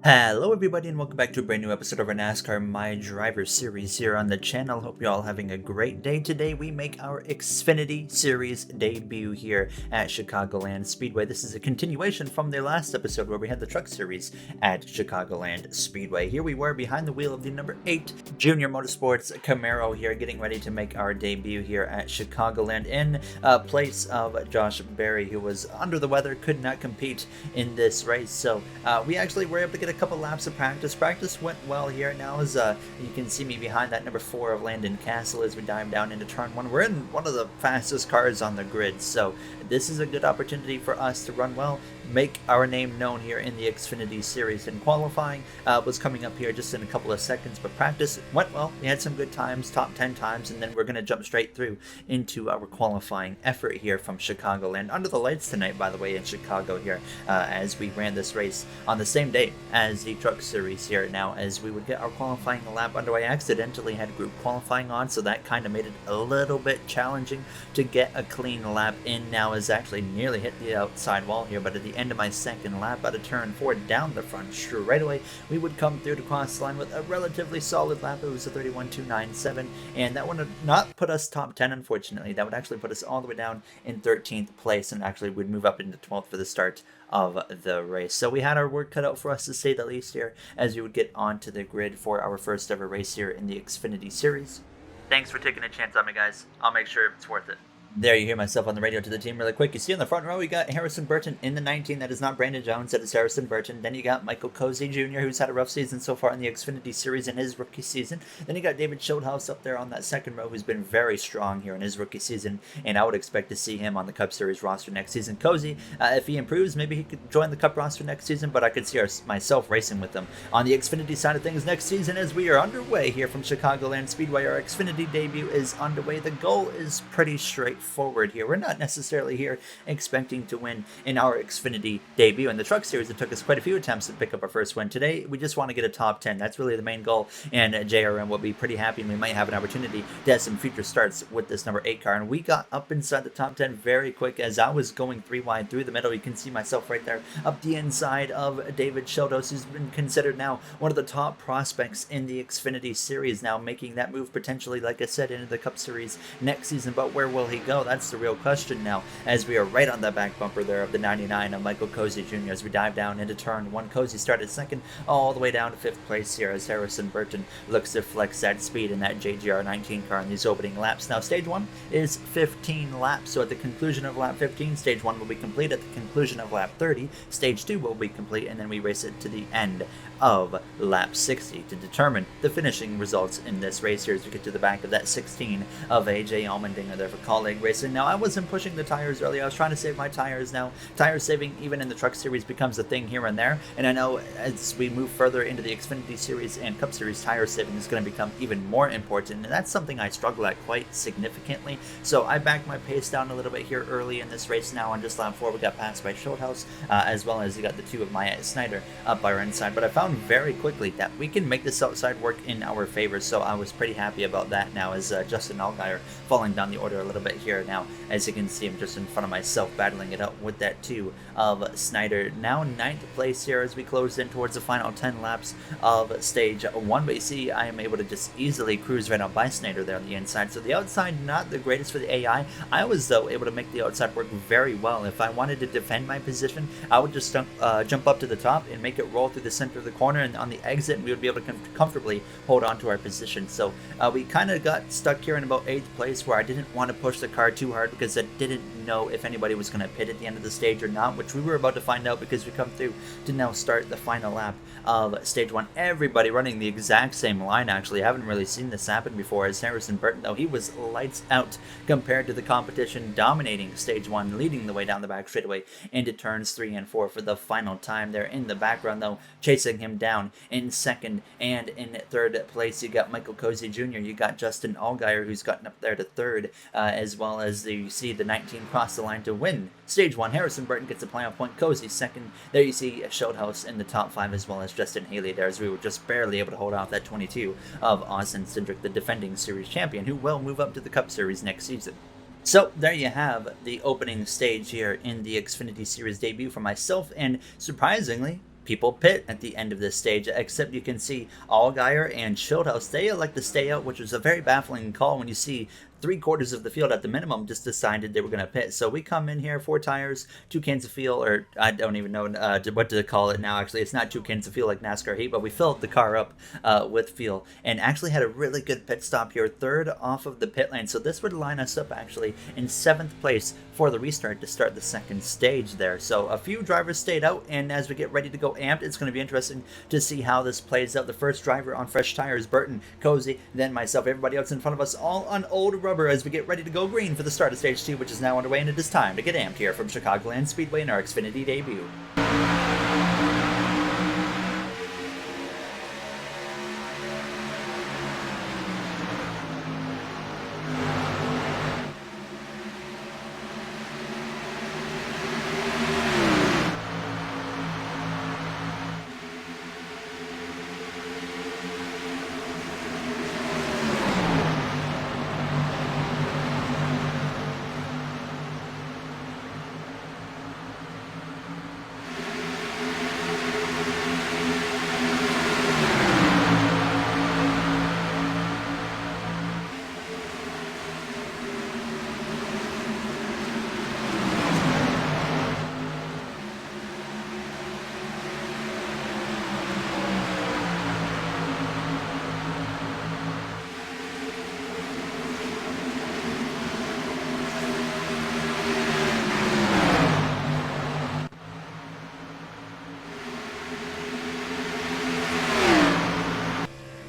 Hello everybody and welcome back to a brand new episode of our NASCAR My Driver series here on the channel. Hope you're all having a great day. Today we make our Xfinity Series debut here at Chicagoland Speedway. This is a continuation from their last episode where we had the Truck Series at Chicagoland Speedway. Here we were behind the wheel of the number 8 Junior Motorsports Camaro here, getting ready to make our debut here at Chicagoland in place of Josh Berry, who was under the weather, could not compete in this race. So we actually were able to get a couple laps of practice. Practice went well here. Now as you can see me behind that number 4 of Landon Castle as we dive down into turn 1. We're in one of the fastest cars on the grid, so this is a good opportunity for us to run well, make our name known here in the Xfinity Series. And qualifying was coming up here just in a couple of seconds, but practice went well. We had some good times, top 10 times, and then we're going to jump straight through into our qualifying effort here from Chicagoland. Under the lights tonight, by the way, in Chicago here, as we ran this race on the same day as the Truck Series here. Now, as we would get our qualifying lap underway, I accidentally had group qualifying on, so that kind of made it a little bit challenging to get a clean lap in. Now, as actually nearly hit the outside wall here, but at the end of my second lap out of turn 4 down the front straightaway, we would come through to cross the line with a relatively solid lap. It was a 31.297, and that would not put us top 10, unfortunately. That would actually put us all the way down in 13th place, and actually would move up into 12th for the start of the race. So we had our work cut out for us, to say the least, here as we would get onto the grid for our first ever race here in the Xfinity Series. Thanks for taking a chance on me, guys. I'll make sure it's worth it. There you hear myself on the radio to the team really quick. You see in the front row, we got Harrison Burton in the 19. That is not Brandon Jones, that is Harrison Burton. Then you got Michael Cozy Jr., who's had a rough season so far in the Xfinity Series in his rookie season. Then you got David Schildhouse up there on that second row, who's been very strong here in his rookie season, and I would expect to see him on the Cup Series roster next season. Cozy, if he improves, maybe he could join the Cup roster next season, but I could see myself racing with him on the Xfinity side of things next season as we are underway here from Chicagoland Speedway. Our Xfinity debut is underway. The goal is pretty straightforward here. We're not necessarily here expecting to win in our Xfinity debut. In the Truck Series, it took us quite a few attempts to pick up our first win. Today, we just want to get a top 10. That's really the main goal, and JRM will be pretty happy, and we might have an opportunity to have some future starts with this number 8 car. And we got up inside the top 10 very quick as I was going 3 wide through the middle. You can see myself right there up the inside of David Schildhouse, who's been considered now one of the top prospects in the Xfinity Series, now making that move potentially, like I said, into the Cup Series next season. But where will he go? That's the real question now, as we are right on the back bumper there of the 99 of Michael Cozy Jr. as we dive down into turn 1. Cozy started second all the way down to 5th place here as Harrison Burton looks to flex that speed in that JGR 19 car in these opening laps. Now, stage 1 is 15 laps, so at the conclusion of lap 15, stage 1 will be complete. At the conclusion of lap 30, stage 2 will be complete, and then we race it to the end of lap 60 to determine the finishing results in this race here as we get to the back of that 16 of AJ Allmendinger there for Colleague Racing. Now, I wasn't pushing the tires earlier. I was trying to save my tires. Now, tire saving even in the Truck Series becomes a thing here and there, and I know as we move further into the Xfinity Series and Cup Series, tire saving is going to become even more important, and that's something I struggle at quite significantly. So I backed my pace down a little bit here early in this race. Now on just lap 4, we got passed by Schildhouse, as well as you got the 2 of Maya Snyder up by our inside, but I found very quickly that we can make this outside work in our favor, so I was pretty happy about that. Now as Justin Allgaier falling down the order a little bit here now, as you can see him just in front of myself battling it out with that 2 of Snyder. Now 9th place here as we close in towards the final 10 laps of stage 1, but you see I am able to just easily cruise right out by Snyder there on the inside. So the outside not the greatest for the AI. I was though able to make the outside work very well. If I wanted to defend my position, I would just jump up to the top and make it roll through the center of the corner, and on the exit we would be able to comfortably hold on to our position. So we kind of got stuck here in about 8th place, where I didn't want to push the car too hard because I didn't know if anybody was going to pit at the end of the stage or not, which we were about to find out because we come through to now start the final lap of stage 1. Everybody running the exact same line, actually. I haven't really seen this happen before, as Harrison Burton, though, he was lights out compared to the competition, dominating stage 1, leading the way down the back straightaway into turns 3 and 4 for the final time there. In the background, though, chasing him down in 2nd and in 3rd place, you got Michael Cozy Jr., you got Justin Allgaier, who's gotten up there to 3rd, as well as you see the 19 cross the line to win stage 1. Harrison Burton gets a playoff point, Cozy 2nd. There you see Schildhouse in the top 5, as well as Justin Haley there, as we were just barely able to hold off that 22 of Austin Cindric, the defending series champion, who will move up to the Cup Series next season. So there you have the opening stage here in the Xfinity Series debut for myself, and surprisingly, people pit at the end of this stage, except you can see Allgaier and Schildhouse, they elect to stay out, which was a very baffling call when you see three-quarters of the field at the minimum just decided they were going to pit. So we come in here, 4 tires, 2 cans of fuel, or I don't even know what to call it now. Actually, it's not 2 cans of fuel like NASCAR heat, but we filled the car up with fuel and actually had a really good pit stop here, third off of the pit lane. So this would line us up actually in 7th place for the restart to start the second stage there. So a few drivers stayed out, and as we get ready to go amped, it's going to be interesting to see how this plays out. The first driver on fresh tires, Burton, Cozy, then myself, everybody else in front of us, all on old rubber as we get ready to go green for the start of stage 2, which is now underway, and it is time to get amped here from Chicagoland Speedway in our Xfinity debut.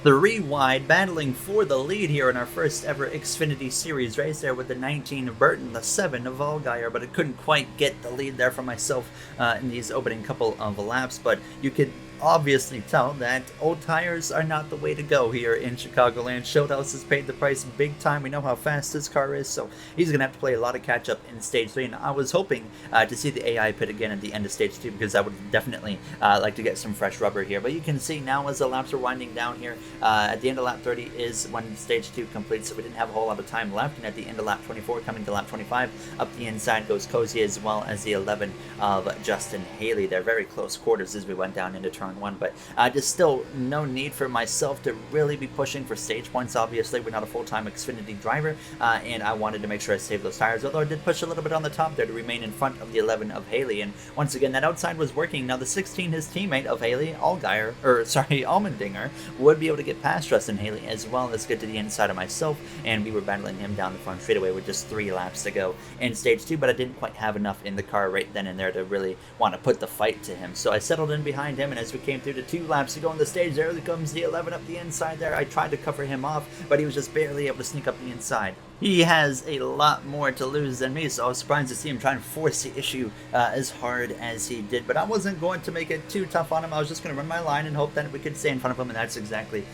Three wide, battling for the lead here in our first ever Xfinity Series race there with the 19 of Burton, the 7 of Allgaier, but I couldn't quite get the lead there for myself in these opening couple of laps, but you could obviously tell that old tires are not the way to go here in Chicagoland. Schildhouse has paid the price big time. We know how fast this car is, so he's going to have to play a lot of catch up in stage 3, and I was hoping to see the AI pit again at the end of stage 2 because I would definitely like to get some fresh rubber here. But you can see now as the laps are winding down here, at the end of lap 30 is when stage 2 completes, so we didn't have a whole lot of time left, and at the end of lap 24, coming to lap 25, up the inside goes Cozy as well as the 11 of Justin Haley. They're very close quarters as we went down into turn 1, but just still no need for myself to really be pushing for stage points. Obviously, we're not a full-time Xfinity driver, and I wanted to make sure I saved those tires, although I did push a little bit on the top there to remain in front of the 11 of Haley, and once again, that outside was working. Now, the 16, his teammate of Haley, Allmendinger, would be able to get past Justin Haley as well. Let's get to the inside of myself, and we were battling him down the front straightaway with just 3 laps to go in stage 2, but I didn't quite have enough in the car right then and there to really want to put the fight to him, so I settled in behind him, and as we came through to 2 laps to go on the stage, there comes the 11 up the inside there. I tried to cover him off, but he was just barely able to sneak up the inside. He has a lot more to lose than me, so I was surprised to see him try and force the issue as hard as he did. But I wasn't going to make it too tough on him. I was just going to run my line and hope that we could stay in front of him, and that's exactly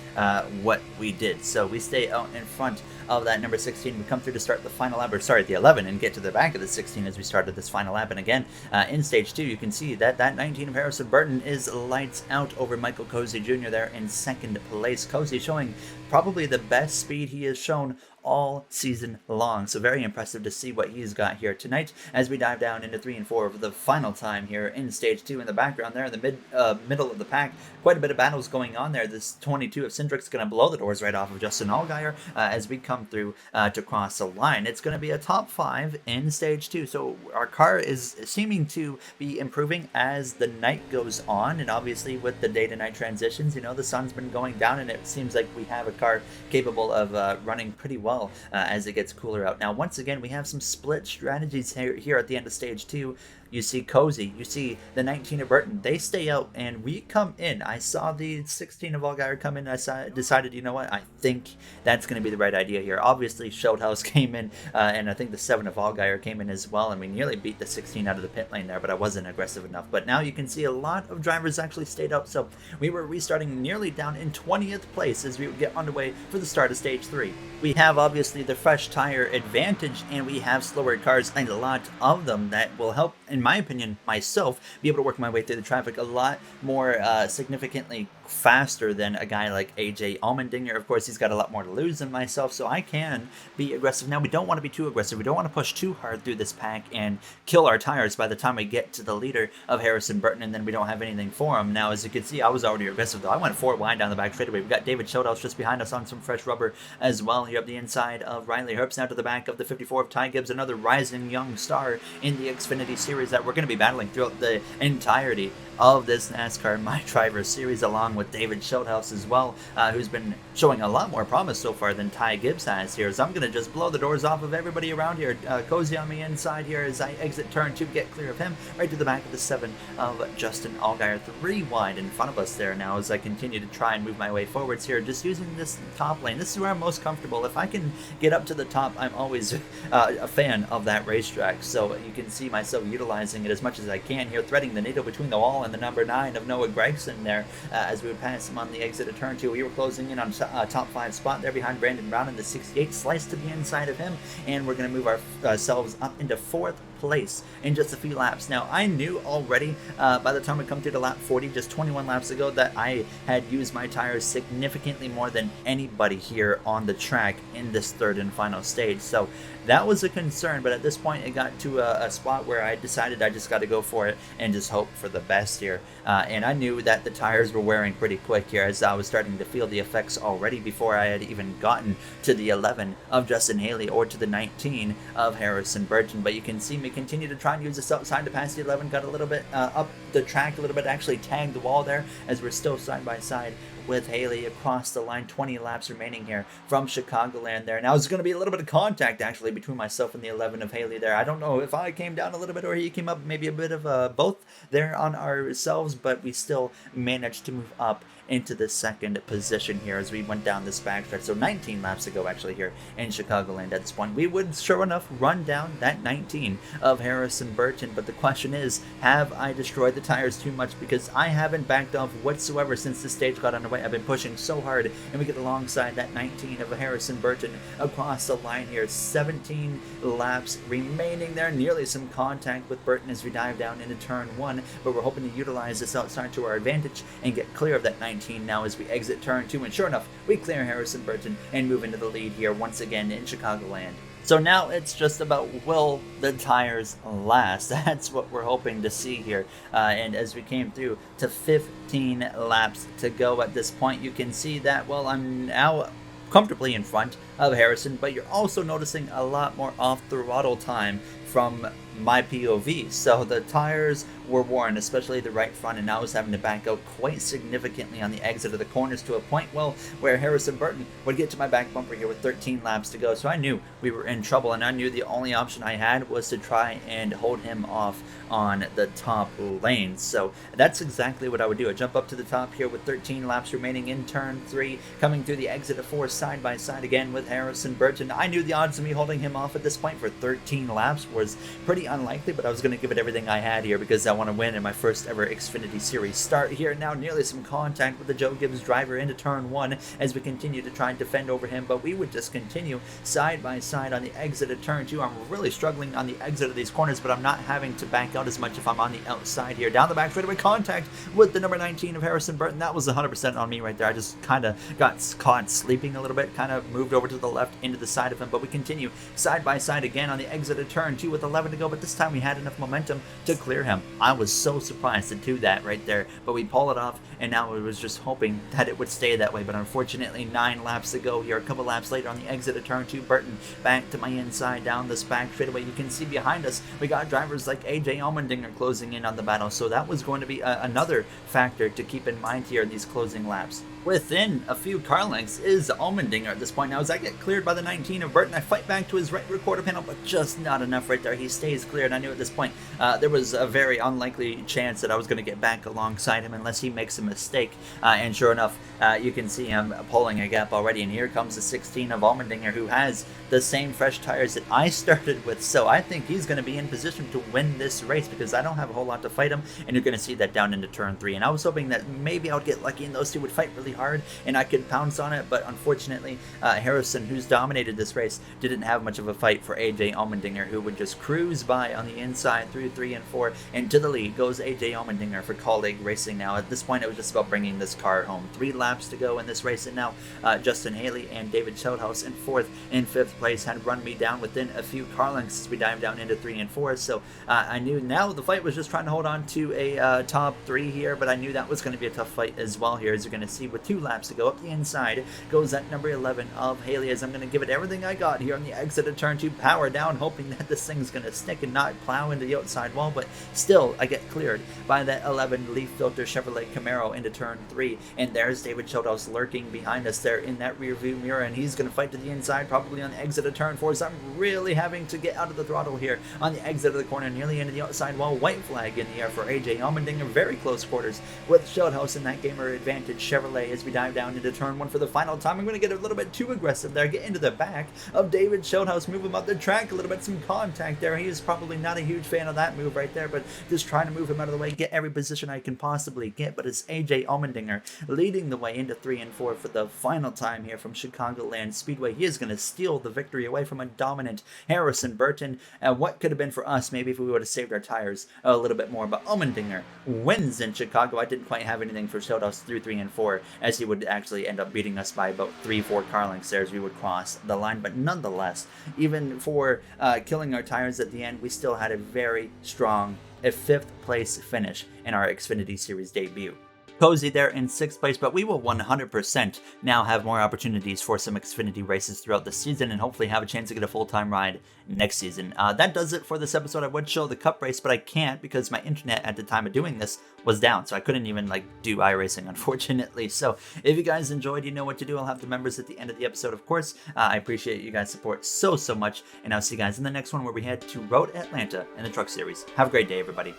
what we did. So we stay out in front of that number 16. We come through to start the final lap, or sorry, the 11, and get to the back of the 16 as we started this final lap. And again, in stage 2, you can see that that 19 of Harrison Burton is lights out over Michael Cozy Jr. there in second place. Cozy showing probably the best speed he has shown all season long. So very impressive to see what he's got here tonight as we dive down into 3 and 4 for the final time here in stage 2. In the background there in the middle of the pack, quite a bit of battles going on there. This 22 of Cindric's going to blow the doors right off of Justin Allgaier as we come through to cross the line. It's going to be a top 5 in stage 2. So our car is seeming to be improving as the night goes on, and obviously with the day to night transitions, you know, the sun's been going down, and it seems like we have a car capable of running pretty well as it gets cooler out. Now, once again, we have some split strategies here at the end of stage 2. You see Cozy, you see the 19 of Burton. They stay out, and we come in. I saw the 16 of Allgaier come in, and I decided, you know what, I think that's going to be the right idea here. Obviously, Schildhouse came in, and I think the 7 of Allgaier came in as well, and we nearly beat the 16 out of the pit lane there, but I wasn't aggressive enough. But now you can see a lot of drivers actually stayed out, so we were restarting nearly down in 20th place as we would get underway for the start of stage 3. We have, obviously, the fresh tire advantage, and we have slower cars, and a lot of them that will help, in my opinion, myself, be able to work my way through the traffic a lot more significantly faster than a guy like AJ Allmendinger. Of course, he's got a lot more to lose than myself, so I can be aggressive. Now, we don't want to be too aggressive. We don't want to push too hard through this pack and kill our tires by the time we get to the leader of Harrison Burton, and then we don't have anything for him. Now, as you can see, I was already aggressive, though. I went 4 wide down the back straightaway. We've got David Schotthouse just behind us on some fresh rubber as well. Here up the inside of Riley Herbst, now to the back of the 54 of Ty Gibbs, another rising young star in the Xfinity Series that we're going to be battling throughout the entirety of this NASCAR My Driver Series, along with David Schotthouse as well, who's been showing a lot more promise so far than Ty Gibbs has here. So I'm going to just blow the doors off of everybody around here. Cozy on me inside here as I exit turn 2, get clear of him, right to the back of the 7 of Justin Allgaier. 3 wide in front of us there now as I continue to try and move my way forwards here, just using this top lane. This is where I'm most comfortable. If I can get up to the top, I'm always a fan of that racetrack. So you can see myself utilizing it as much as I can here, threading the needle between the wall and the number 9 of Noah Gragson there as we would pass him on the exit of turn 2. We were closing in on top 5 spot there behind Brandon Brown in the 68, slice to the inside of him, and we're going to move ourselves up into 4th place in just a few laps. Now, I knew already by the time we come through to lap 40, just 21 laps ago, that I had used my tires significantly more than anybody here on the track in this 3rd and final stage. So that was a concern, but at this point it got to a spot where I decided I just got to go for it and just hope for the best here. And I knew that the tires were wearing pretty quick here, as I was starting to feel the effects already before I had even gotten to the 11 of Justin Haley or to the 19 of Harrison Burton. But you can see me continue to try and use this outside to pass the 11, got a little bit up the track a little bit, actually tagged the wall there as we're still side by side with Haley across the line. 20 laps remaining here from Chicagoland there. Now, there's going to be a little bit of contact actually between myself and the 11 of Haley there. I don't know if I came down a little bit or he came up, maybe a bit of both there on ourselves, but we still managed to move up into the 2nd position here as we went down this backstretch. So 19 laps ago actually here in Chicagoland at this point. We would sure enough run down that 19 of Harrison Burton, but the question is, have I destroyed the tires too much? Because I haven't backed off whatsoever since the stage got underway. I've been pushing so hard, and we get alongside that 19 of Harrison Burton across the line here. 17 laps remaining there, nearly some contact with Burton as we dive down into turn 1, but we're hoping to utilize this outside to our advantage and get clear of that 19 now as we exit turn 2, and sure enough, we clear Harrison Burton and move into the lead here once again in Chicagoland. So now it's just about, will the tires last? That's what we're hoping to see here. And as we came through to 15 laps to go at this point, you can see that, well, I'm now comfortably in front of Harrison, but you're also noticing a lot more off-throttle time from my POV. So the tires were worn, especially the right front, and I was having to back out quite significantly on the exit of the corners to a point, well, where Harrison Burton would get to my back bumper here with 13 laps to go. So I knew we were in trouble, and I knew the only option I had was to try and hold him off on the top lane. So that's exactly what I would do. I jump up to the top here with 13 laps remaining in turn 3, coming through the exit of 4 side by side again with Harrison Burton. I knew the odds of me holding him off at this point for 13 laps was pretty unlikely, but I was going to give it everything I had here because I want to win in my first ever Xfinity Series start here. Now nearly some contact with the Joe Gibbs driver into turn 1 as we continue to try and defend over him, but we would just continue side by side on the exit of turn 2. I'm really struggling on the exit of these corners, but I'm not having to back out as much if I'm on the outside here. Down the back straightaway, contact with the number 19 of Harrison Burton. That was 100% on me right there. I just kind of got caught sleeping a little bit, kind of moved over to the left into the side of him, but we continue side by side again on the exit of turn 2 with 11 to go, but this time we had enough momentum to clear him. I was so surprised to do that right there, but we pull it off, and now we was just hoping that it would stay that way, but unfortunately 9 laps to go here. A couple laps later on the exit of turn 2, Burton back to my inside down this back straightaway. You can see behind us we got drivers like AJ Allmendinger closing in on the battle, so that was going to be another factor to keep in mind here in these closing laps. Within a few car lengths is Allmendinger at this point. Now as I get cleared by the 19 of Burton, I fight back to his right rear quarter panel, but just not enough right there. He stays clear, and I knew at this point there was a very unlikely chance that I was going to get back alongside him unless he makes a mistake. And sure enough, you can see him pulling a gap already, and here comes the 16 of Allmendinger, who has the same fresh tires that I started with. So I think he's going to be in position to win this race because I don't have a whole lot to fight him, and you're going to see that down into turn 3. And I was hoping that maybe I would get lucky and those two would fight really hard and I could pounce on it, but unfortunately Harrison, who's dominated this race, didn't have much of a fight for AJ Allmendinger, who would just just cruise by on the inside through 3 and 4, and to the lead goes AJ Allmendinger for Colleague Racing. Now at this point it was just about bringing this car home. 3 laps to go in this race, and now Justin Haley and David Sheldhouse in 4th and 5th place had run me down within a few car lengths as we dive down into 3 and 4. So I knew now the fight was just trying to hold on to a top 3 here, but I knew that was going to be a tough fight as well here, as you're going to see with 2 laps to go. Up the inside goes that number 11 of Haley, as I'm going to give it everything I got here on the exit of turn 2, power down, hoping that this thing's going to stick and not plow into the outside wall, but still I get cleared by that 11 Leaf Filter Chevrolet Camaro into turn 3, and there's David Sheldhouse lurking behind us there in that rear view mirror, and he's going to fight to the inside, probably on the exit of turn 4, so I'm really having to get out of the throttle here on the exit of the corner, nearly into the outside wall. White flag in the air for AJ Allmendinger, very close quarters with Sheldhouse in that gamer advantage Chevrolet as we dive down into turn 1 for the final time. I'm going to get a little bit too aggressive there, get into the back of David Sheldhouse, move him up the track a little bit, some contact there. He is probably not a huge fan of that move right there, but just trying to move him out of the way, get every position I can possibly get. But it's AJ Allmendinger leading the way into 3 and 4 for the final time here from Chicagoland Speedway. He is going to steal the victory away from a dominant Harrison Burton. What could have been for us maybe if we would have saved our tires a little bit more, but Allmendinger wins in Chicago. I didn't quite have anything for Sheldhouse through 3 and 4, as he would actually end up beating us by about 3-4 car lengths there as we would cross the line. But nonetheless, even for killing our tires at the end, we still had a very strong 5th place finish in our Xfinity Series debut. Cozy there in 6th place, but we will 100% now have more opportunities for some Xfinity races throughout the season, and hopefully have a chance to get a full-time ride next season. That does it for this episode. I would show the Cup race, but I can't because my internet at the time of doing this was down, so I couldn't even do iRacing, unfortunately. So if you guys enjoyed, you know what to do. I'll have the members at the end of the episode, of course. I appreciate you guys' support so much, and I'll see you guys in the next one where we head to Road Atlanta in the Truck Series. Have a great day, everybody.